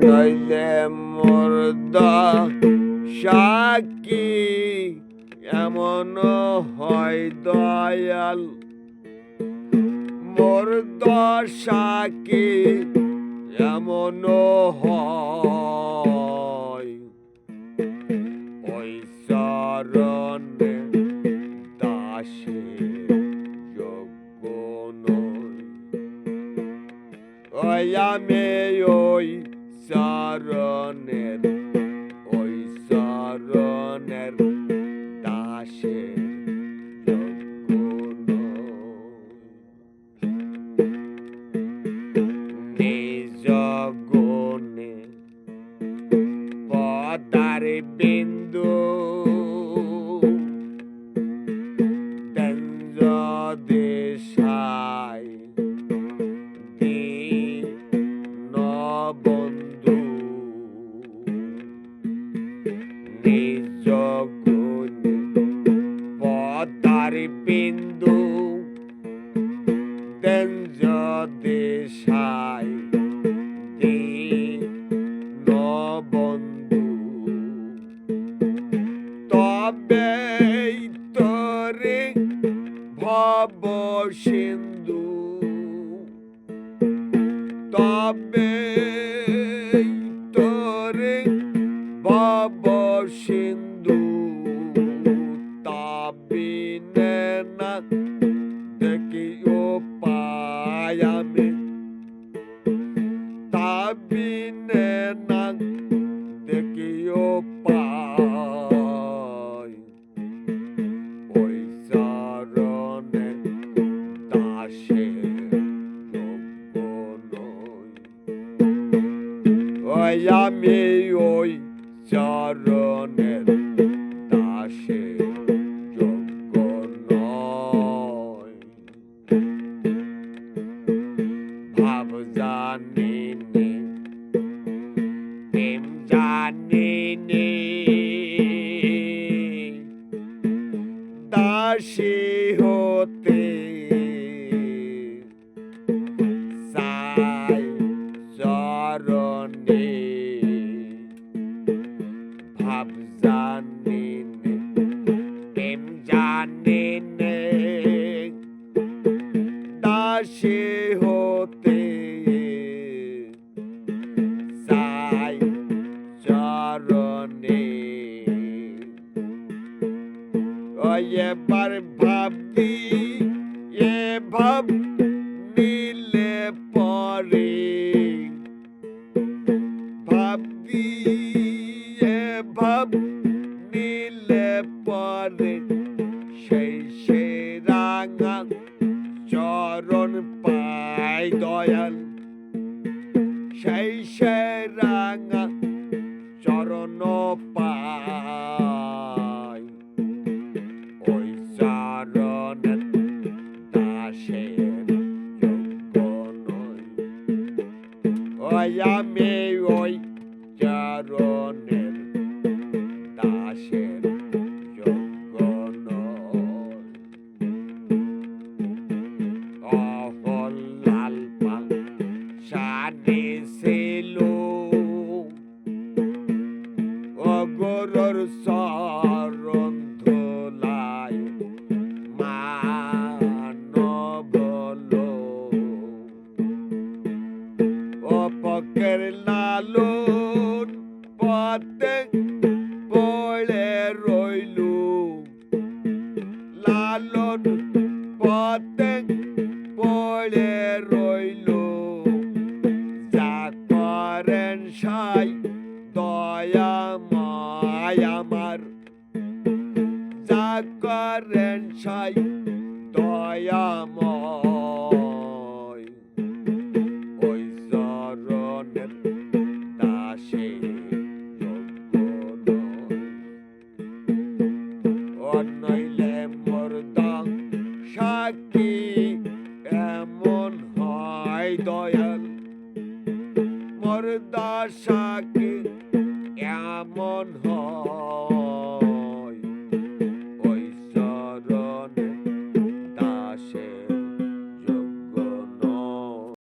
নইলে মুর্দা সাক্ষী এমন হয় দয়াল, মুর্দা সাক্ষী এমন হয় ওই চরণে দাসে যোগ্য নয়। ওই আমি ওই চরণের দাসে যোগ্য নয়। নিজ গুণে পদার বিন্দু তেঞ্জ দেশায় দীন বন্ধু। নিজ গুণে পদার বিন্দু তেঞ্জ দেশায় দীন বন্ধু। তবে তোরে ভব সিন্ধু, তবে তোরে ভব সিন্ধু। তাবিনে না দেখি উপায় আমি, তাবিনে না দেখি উপায় ওই চরণে দাসে যোগ্য নয়। ওই আমি ওই চরণের দাসে যোগ্য নয়। ভাব জানি নে প্রেম জানি নে, দাসী হতে চাই চরণে। ভাব জানি নে প্রেম জানি নে, দাসী হতে চাই চরণে। এবার ভাবি এ ভাব নিলে পরে, ভাবি এ ভাব নিলে পরে সেই সে রাঙা চরণ পাই দয়াল। সেই সে রাঙা চরণ পাই ওই চরণের দাসের যোগ্য নয়। ওই আমি ওই চরণের দাসের যোগ্য নয়। অহল লাল পা সানি ছিল অগরর চরণ ধোলায় মানব লো। অপকের লালন পথে পড়ে রইলু, লালন পথে পড়ে রইলু। যা করেন সাই দয়াময় আমার, যা করেন সাই দয়াময় ওই চরণের দাসে যোগ্য নয়। অনইলে মুর্দা সাক্ষী এমন হয় দয়াল, মুর্দা সাক্ষী